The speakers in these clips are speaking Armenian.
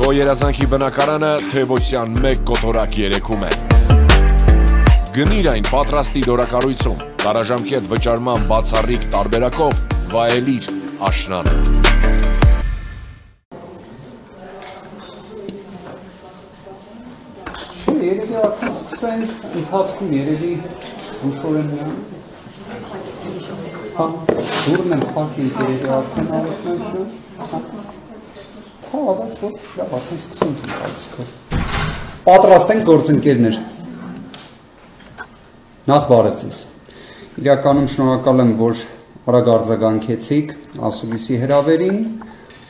Քո երազանքի բնակարանը Թևոսյան 1 կոտորակ երեքում է։ Գնիր այն պատրաստի դորակառույցում, տարաժամկետ վճարման բացառիկ տարբերակով վայելիր աշնանը։ Երևի արդեն սկսենք, ընթացքում երևի ուշորեն միան։ Դուրն են պարկին երևի արդեն ավետներ շը։ Բայց որ լավ արդեն սկսենք ընթացքով։ Պատրաստ ենք գործընկերներ։ Նախ բարև ձեզ։ Իրականում շնորհակալ եմ, որ արագ արձագանքեցիք ասուլիսի հրավերին։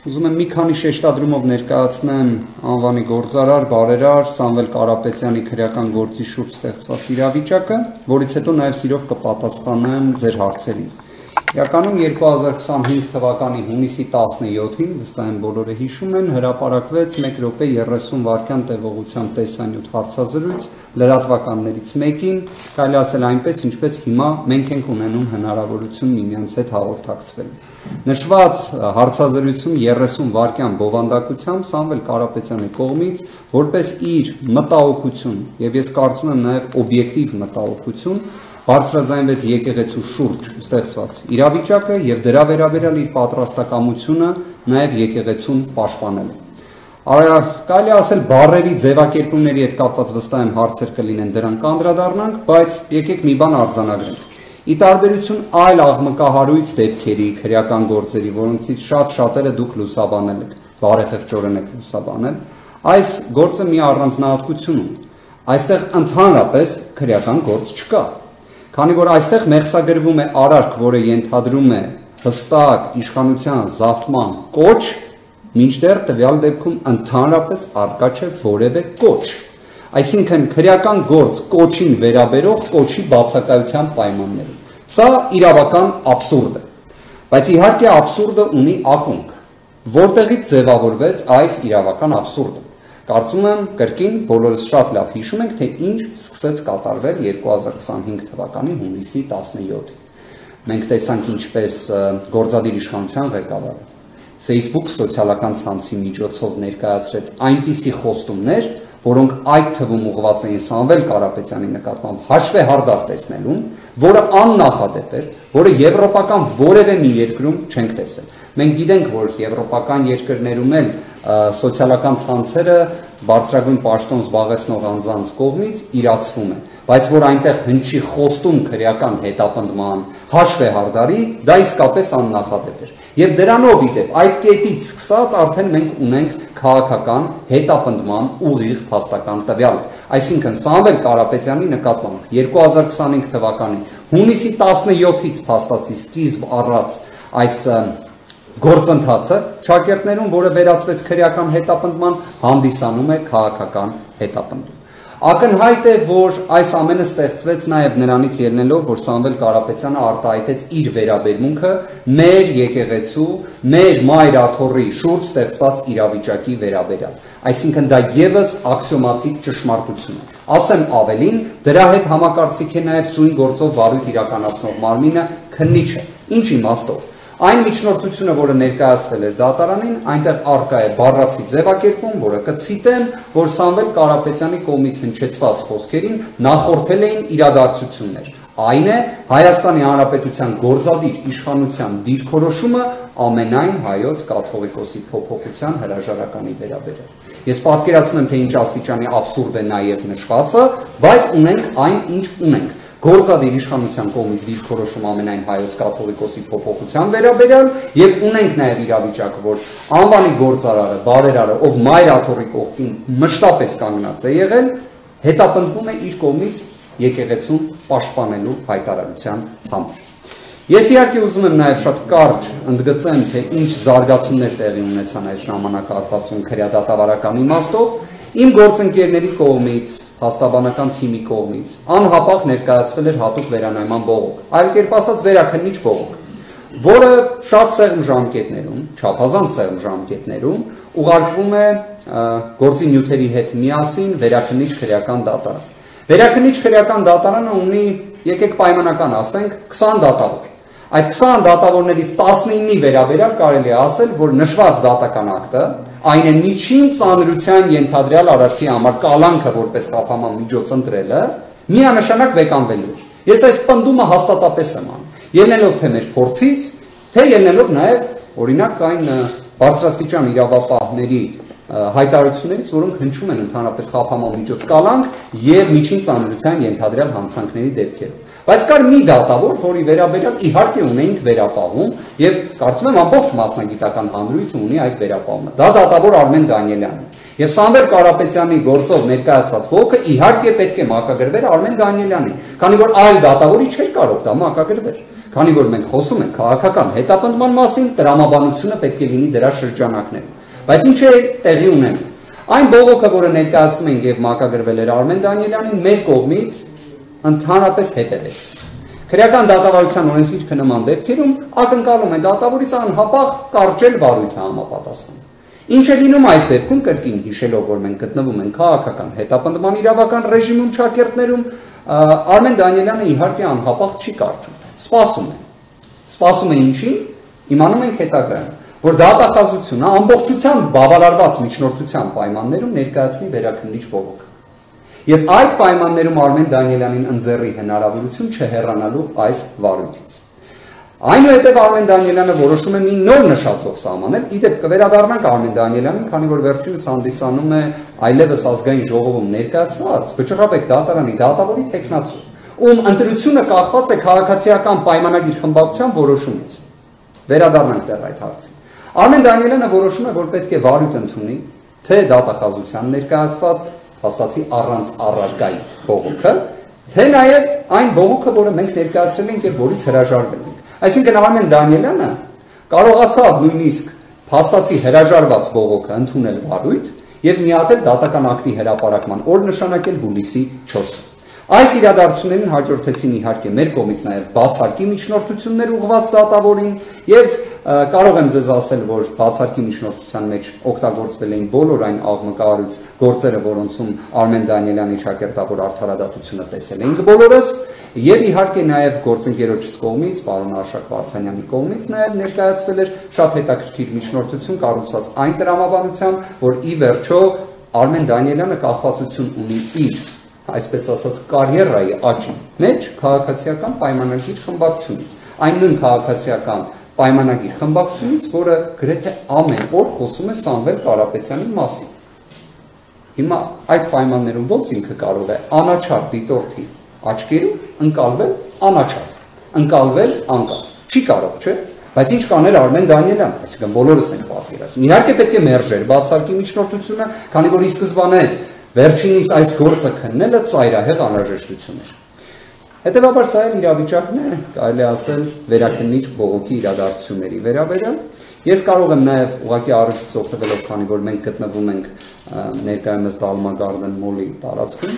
Ուզում եմ մի քանի շեշտադրումով ներկայացնեմ անվանի գործարար, բարերար Սամվել Կարապետյանի քրեական գործի շուրջ ստեղծված իրավիճակը, որից հետո նաև սիրով կպատասխանեմ ձեր հարցերին։ Իրականում 2025 թվականի հունիսի 17-ին, վստահ եմ բոլորը հիշում են, հրապարակվեց 1 րոպե 30 վայրկյան տևողությամբ տեսանյութ հարցազրույց լրատվականներից մեկին, կարելի ասել այնպես, ինչպես հիմա մենք ենք ունենում հնարավորություն միմյանց հետ հաղորդակցվելու։ Նշված հարցազրույցում 30 վայրկյան բովանդակությամբ Սամվել Կարապետյանի կողմից որպես իր մտահոգություն եւ ես կարծում եմ նաեւ օբյեկտիվ մտահոգություն բարձրաձայնվեց եկեղեցու շուրջ ստեղծված իրավիճակը եւ դրա վերաբերյալ իր պատրաստակամությունը նաեւ եկեղեցուն պաշտպանելու։ Կարելի ասել բառերի ձևակերպումների հետ կապված վստահ եմ հարցեր կլինեն դրան կանդրադառնանք, բայց եկեք մի բան արձանագրենք։ Ի տարբերություն այլ աղմկահարույց դեպքերի, քրեական գործերի, որոնցից շատ-շատերը դուք լուսաբանել եք, բարեխեղճորեն եք լուսաբանել, այս գործը մի առանձնահատկություն ունի։ Այստեղ ընդհանրապես քրեական գործ չկա։ Քանի որ այստեղ մեղսագրվում է արարք, որը ենթադրում է հստակ իշխանության զավթման կոչ, մինչդեռ տվյալ դեպքում ընդհանրապես առկա չէ որևէ կոչ։ Այսինքն քրեական գործ կոչին վերաբերող կոչի բացակայության պայմաններում։ Սա իրավական աբսուրդ է։ Բայց իհարկե աբսուրդը ունի ակունք, որտեղից ձևավորվեց այս իրավական աբսուրդը։ Կարծում եմ կրկին բոլորս շատ լավ հիշում ենք, թե ինչ սկսեց կատարվել 2025 թվականի հունիսի 17-ին։ Մենք տեսանք ինչպես գործադիր իշխանության ղեկավարը Facebook սոցիալական ցանցի միջոցով ներկայացրեց այնպիսի խոստումներ, որոնք այդ թվում ուղղված էին Սամվել Կարապետյանի նկատմամբ հաշվեհարդար տեսնելուն, որը աննախադեպ էր, որը եվրոպական որևէ մի երկրում չենք տեսել։ Մենք գիտենք, որ եվրոպական երկրներում էլ սոցիալական ցանցերը բարձրագույն պաշտոն զբաղեցնող անձանց կողմից իրացվում է, բայց որ այնտեղ հնչի խոստում քրեական հետապնդման, հաշվեհարդարի, դա իսկապես աննախադեպ էր։ Եվ դրանով իդեպ այդ կետից սկսած արդեն մենք ունենք քաղաքական հետապնդման ուղիղ փաստական տվյալ։ Այսինքն Սամվել Կարապետյանի նկատմամբ 2025 թվականի հունիսի 17-ից փաստացի սկիզբ առած այս գործընթացը շակերտներում, որը վերածվեց քրեական հետապնդման, հանդիսանում է քաղաքական հետապնդում։ Ակնհայտ է, որ այս ամենը ստեղծվեց նաև նրանից ելնելով, որ Սամվել Կարապետյանը արտահայտեց իր վերաբերմունքը մեր եկեղեցու, մեր մայր աթոռի շուրջ ստեղծված իրավիճակի վերաբերյալ։ Այսինքն դա եւս աքսիոմատիկ ճշմարտություն է։ Ասեմ ավելին, դրա հետ համակարծիք է նաև սույն գործով վարույթ իրականացնող մարմինը քննիչը։ Ինչ իմաստով։ Այն միջնորդությունը, որը ներկայացվել էր դատարանին, այնտեղ առկա է բառացի ձևակերպում, որը կցիտեմ, որ Սամվել Կարապետյանի կողմից հնչեցված խոսքերին նախորդել էին իրադարձություններ։ Այն է Հայաստանի Հանրապետության գործադիր իշխանության դիրքորոշումը ամենայն հայոց կաթողիկոսի փոփոխության հրաժարականի վերաբերյալ։ Ես պատկերացնում եմ, թե ինչ աստիճանի աբսուրդ է նաև նշվածը, բայց ունենք այն, ինչ ունենք։ Գործադիր իշխանության կողմից դիրքորոշում ամենայն հայոց կաթողիկոսի փոփոխության վերաբերյալ եւ ունենք նաեւ իրավիճակը, որ անվանի գործարարը, բարերարը, ով մայր աթոռի կողքին մշտապես կանգնած է եղել, հետապնդվում է իր կողմից եկեղեցուն պաշտպանելու հայտարարության համար։ Ես իհարկե ուզում եմ նաեւ շատ կարճ ընդգծեմ, թե ինչ զարգացումներ տեղի ունեցան այս ժամանակահատվածում քրեադատավարական իմաստով։ Իմ գործընկերների կողմից, փաստաբանական թիմի կողմից անհապաղ ներկայացվել էր հատուկ վերանայման բողոք, այլ կերպ ասած վերաքննիչ բողոք, որը շատ սեղմ ժամկետներում, չափազանց սեղմ ժամկետներում ուղարկվում է գործի նյութերի հետ միասին վերաքննիչ քրեական դատարան։ Վերաքննիչ քրեական դատարանը ունի, եկեք պայմանական ասենք, 20 դատավոր։ Այդ 20 դատավորներից 19-ի վերաբերյալ կարելի է ասել, որ նշված դատական ակտը, այն է միջին ծանրության ենթադրյալ արարքի համար կալանքը որպես խափանման միջոց ընտրելը, միանշանակ վեկանվելու էր։ Ես այս պնդումը հաստատապես եմ անում, ելնելով թե մեր փորձից, թե ելնելով նաև օրինակ այն բարձրաստիճան իրավապահների հայտարարություններից, որոնք հնչում են ընդհանրապես խափանման միջոց կալանք եւ միջին ծանրության ենթադրյալ հանցանքների դեպքերով։ Բայց կար մի դատավոր, որի վերաբերյալ իհարկե ունեինք վերապահում եւ կարծում եմ ամբողջ մասնագիտական հանրույթը ունի այդ վերապահումը։ Դա դատավոր Արմեն Դանիելյանն է։ Եվ Սամվել Կարապետյանի գործով ներկայացված բողոքը իհարկե պետք է մակագրվեր Արմեն Դանիելյանին, քանի որ այլ դատավորի չէր կարող դա մակագրվել։ Քանի որ մենք խոսում ենք քաղաքական հետապնդման մասին, տրամաբանությունը պետք է լինի դրա շրջանակներում։ Բայց ինչ է տեղի ունենում։ Այն բողոքը, որը ներկայացնում ենք եւ մակագրվել էր Արմեն Դանիելյանին, մեր կողմից ընդհանրապես հետևեց։ Քրեական դատավարության օրենսգիրքը նման դեպքերում ակնկալում է դատավորից անհապաղ կարճել վարույթը համապատասխան։ Ինչ է լինում այս դեպքում, կրկին հիշելով, որ մենք գտնվում ենք քաղաքական հետապնդման իրավական ռեժիմում ճակերտներում, Արմեն Դանիելյանը իհարկե անհապաղ չի կարճում։ Սպասում է ինչին, իմանում ենք հետագայում, որ դատախազությունը ամբողջությամբ բավարարված միջնորդության պայմաններում ներկայացնի վերաքննիչ բողոք։ Եվ այդ պայմաններում Արմեն Դանիելյանին ընձեռի հնարավորություն չհեռանալու այս վարույթից։ Այնուհետև Արմեն Դանիելյանը որոշում է մի նոր նշածող սահմանել, իդեպ կվերադառնանք Արմեն Դանիելյանին, քանի որ վերջինս հանդիսանում է այլևս ազգային ժողովում ներկայացված Վճռաբեկ դատարանի դատավորի թեկնածու, ում ընտրությունը կախված է քաղաքացիական պայմանագիր խմբակցության որոշումից։ Վերադառնանք դեռ այդ հարցին։ Արմեն Դանիելյանը որոշում է, որ պետք է վարույթ ընդունի, թե դատախազության ներկայացված հաստատի առանց առարկայի բողոքը, թե նաև այն բողոքը, որը մենք ներկայացրել ենք եւ որից հրաժարվել ենք։ Այսինքն Արմեն Դանիելյանը կարողացավ նույնիսկ հաստատի հրաժարված բողոքը ընդունել վարույթ եւ միատել դատական ակտի հրապարակման օր նշանակել հուլիսի 4-ը։ Այս իրադարձություններին հաջորդեցին իհարկե մեր կողմից նաև բացարկի միջնորդություններ ուղղված դատավորին եւ կարող եմ ձեզ ասել, որ բացարկի միջնորդության մեջ օգտագործվել էին բոլոր այն աղմկահարույց գործերը, որոնցում Արմեն Դանիելյանի ճակերտավոր արդարադատությունը տեսել էինք բոլորս, եւ իհարկե նաև գործընկերոջս կողմից, պարոն Արշակ Վարդանյանի կողմից նաև ներկայացվել էր շատ հետաքրքիր միջնորդություն կառուցված այն տրամաբանությամբ, որ ի վերջո Արմեն Դանիելյանը կախվածություն ունի իր այսպես ասած կարիերայի աճի մեջ քաղաքացիական պայմանագիր խմբակցությունից, այն նույն քաղաքացիական պայմանագիր խմբակցությունից, որը գրեթե ամեն օր խոսում է Սամվել Կարապետյանի մասին։ Հիմա այդ պայմաններում ոնց ինքը կարող է անաչառ դիտորդի աչքերում ընկալվել անաչառ, ընկալվել անկախ։ Չի կարող, չէ՞։ Բայց ինչ կաներ Արմեն Դանիելյան, այսինքն բոլորս ենք պատկերացնում։ Իհարկե պետք է մերժեր բացարկի միջնորդությունը, քանի որ ի սկզբանե վերջինիս այս գործը քննելը ծայրահեղ անհրաժեշտություն էր։ Հետևաբար սա էլ իրավիճակն է, կարելի ասել վերաքննիչ բողոքի իրադարձությունների վերաբերյալ։ Ես կարող եմ նաև ուղղակի առիթից օգտվելով, քանի որ մենք գտնվում ենք ներկայումս Dalma Garden Mall-ի տարածքում,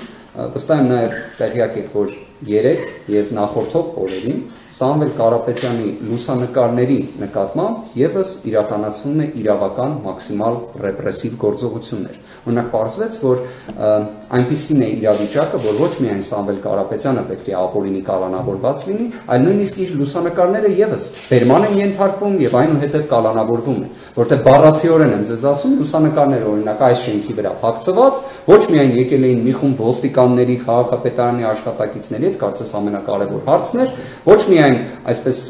վստահ եմ նաև տեղյակ եք, որ 3 եւ նախորդող օրերին Սամվել Կարապետյանի լուսանկարների նկատմամբ եւս իրականացվում է իրավական մաքսիմալ ռեպրեսիվ գործողություններ։ Օրինակ պարզվեց, որ այնպիսին է իրավիճակը, որ ոչ միայն Սամվել Կարապետյանը պետք է ապօրինի կալանավորված լինի, այլ նույնիսկ իր լուսանկարները եւս բերման են ենթարկվում եւ այնուհետեւ կալանավորվում են, որտեղ բառացիորեն եմ ձեզ ասում, լուսանկարները օրինակ այս շենքի վրա փակցված, ոչ միայն եկել էին մի խումբ ոստիկանների, քաղաքապետարանի աշխատակիցների հետ, կարծես ամենակարևոր հարցն էր, ոչ միայն այսպես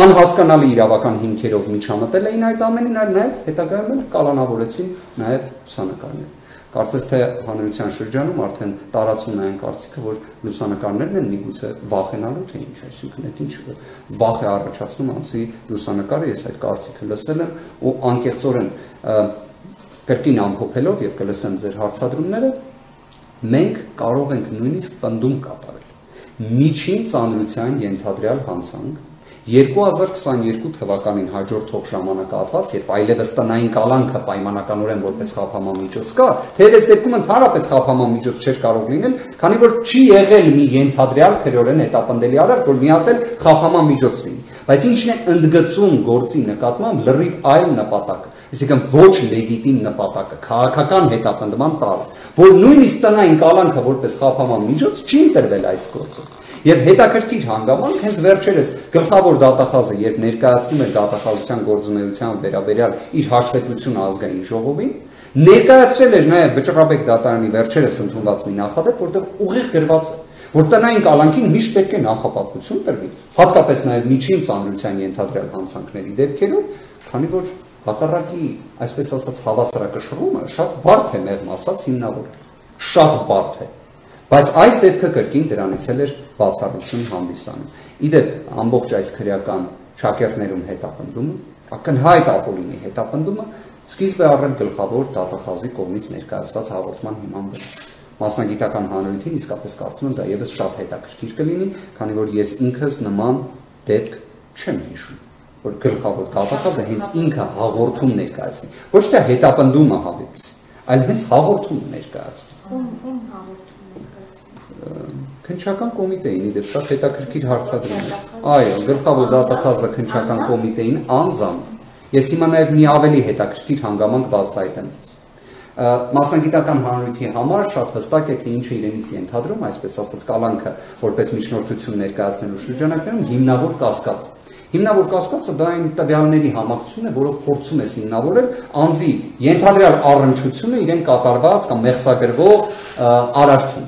անհասկանալի իրավական հիմքերով միջամտել էին այդ ամենին, այլ նաև հետագայում կալանավորեցին նաև լուսանկարներ։ Կարծես թե հանրության շրջանում արդեն տարածվում է այն կարծիքը, որ լուսանկարներն են միգուցե վախենալու, թե ինչ, այսինքն այդ ինչ վախ է առաջացնում անցի լուսանկարը, ես այդ կարծիքը լսել եմ ու անկեղծորեն կրկին ամփոփելով եւ կլսեմ ձեր հարցադրումները, մենք կարող ենք նույնիսկ պնդում կատարել միջին ծանրության ենթադրյալ հանցանք 2022 թվականին հաջորդող ժամանակահատված, երբ այլևս տնային կալանքը պայմանականորեն որպես խափանման միջոց կա, թեև դեպքում ընդհանրապես խափանման միջոց չէր կարող լինել, քանի որ չի եղել մի ենթադրյալ քրեորեն հետապնդելի արարք, որ միատել խափանման միջոց լինի։ Բայց ինչն է ընդգծում գործի նկատմամբ լրիվ այլ նպատակը։ Այսինքն ոչ լեգիտիմ նպատակը քաղաքական հետապնդման տարը, որ նույնիսկ տնային կալանքը որպես խափանման միջոց չի ընտրվել այս գործում։ Եվ հետաքրքիր հանգամանք հենց վերջերս գլխավոր դատախազը, երբ ներկայացնում էր դատախազության գործունեության վերաբերյալ իր հաշվետվությունը ազգային ժողովին, ներկայացրել էր նաև Վճռաբեկ դատարանի վերջերս ընդունված մի նախադեպ, որտեղ ուղիղ գրված է, որ տնային կալանքին միշտ պետք է նախապատվություն տրվի, հատկապես նաև միջին ծանրության ենթադրյալ հանցանքների դեպքերում, քանի որ հակառակի, այսպես ասած, հավասարակշռումը շատ բարդ է մեղմ ասած հիմնավորել, շատ բարդ է, բայց այս դեպքը կրկին դրանից էր բացառություն հանդիսանում։ Իդեպ ամբողջ այս քրեական ճակերտներում հետապնդումը, ակնհայտ ապօրինի հետապնդումը սկիզբ է առել գլխավոր դատախազի կողմից ներկայացված հաղորդման հիման վրա։ Մասնագիտական հանրությունն իսկապես կարծում եմ դա եւս շատ հետաքրքիր կլինի, քանի որ ես ինքս նման դեպք չեմ հիշում, որ գլխավոր դատախազը հենց ինքը հաղորդում ներկայացնի, ոչ թե հետապնդումը հավելցի, այլ հենց հաղորդում ներկայացնի։ Ում հաղորդում ներկայացնի։ Քննչական կոմիտեին իդեպ շատ հետաքրքիր հարցադրում է։ Այո, գլխավոր դատախազը քննչական կոմիտեին անձամբ։ Ես հիմա նաև մի ավելի հետաքրքիր հանգամանք բացահայտեմ ձեզ։ Մասնագիտական հանրույթի համար շատ հստակ է թե ինչ է իրենից ենթադրում, այսպես ասած կալանքը որպես միջնորդություն ներկայացնելու շրջանակներում հիմնավոր կասկած։ Հիմնավոր կասկածը դա այն տվյալների համակցությունն է, որով փորձում ես հիմնավորել անձի ենթադրյալ առնչությունը իրեն կատարված կամ մեղսագրվող արարքին։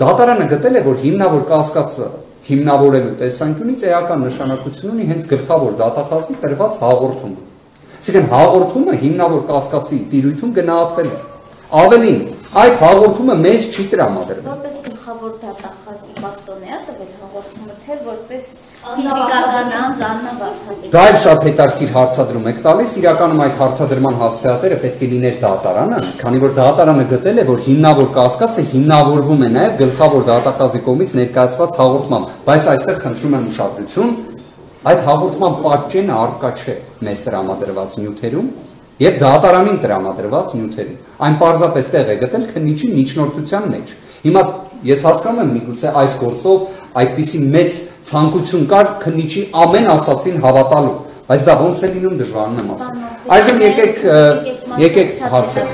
Դատարանը գտել է, որ հիմնավոր կասկածը հիմնավորելու տեսանկյունից էական նշանակություն ունի հենց գլխավոր դատախազի տրված հաղորդումը։ Այսինքն հաղորդումը հիմնավոր կասկածի տիրույթում գնահատվել է։ Ավելին, այդ հաղորդումը մեզ չի տրամադրվել։ Որպես գլխավոր դատախազի պաշտոնյա տվել հաղորդումը, թե որպես ֆիզիկական անձ Աննա Վարդապետյանը։ Դա էլ շատ հետաքրքիր հարցադրում եք տալիս, իրականում այդ հարցադրման հասցեատերը պետք է լիներ դատարանը, քանի որ դատարանը գտել է, որ հիմնավոր կասկածը հիմնավորվում է նաև գլխավոր դատախազի կողմից ներկայացված հաղորդմամբ, բայց այստեղ խնդրում եմ ուշադրություն, այդ հաղորդման պատճենը առկա չէ մեզ տրամադրված նյութերում եւ դատարանին տրամադրված նյութերում։ Այն պարզապես տեղ է գտել քննիչի միջնորդության մեջ։ Հիմա ես հասկանում եմ միգուցե այս գործով այդպիսի մեծ ցանկություն կար քննիչի ամեն ասածին հավատալու, բայց դա ոնց է լինում դժվարն եմ ասել։ Այժմ եկեք հարցը։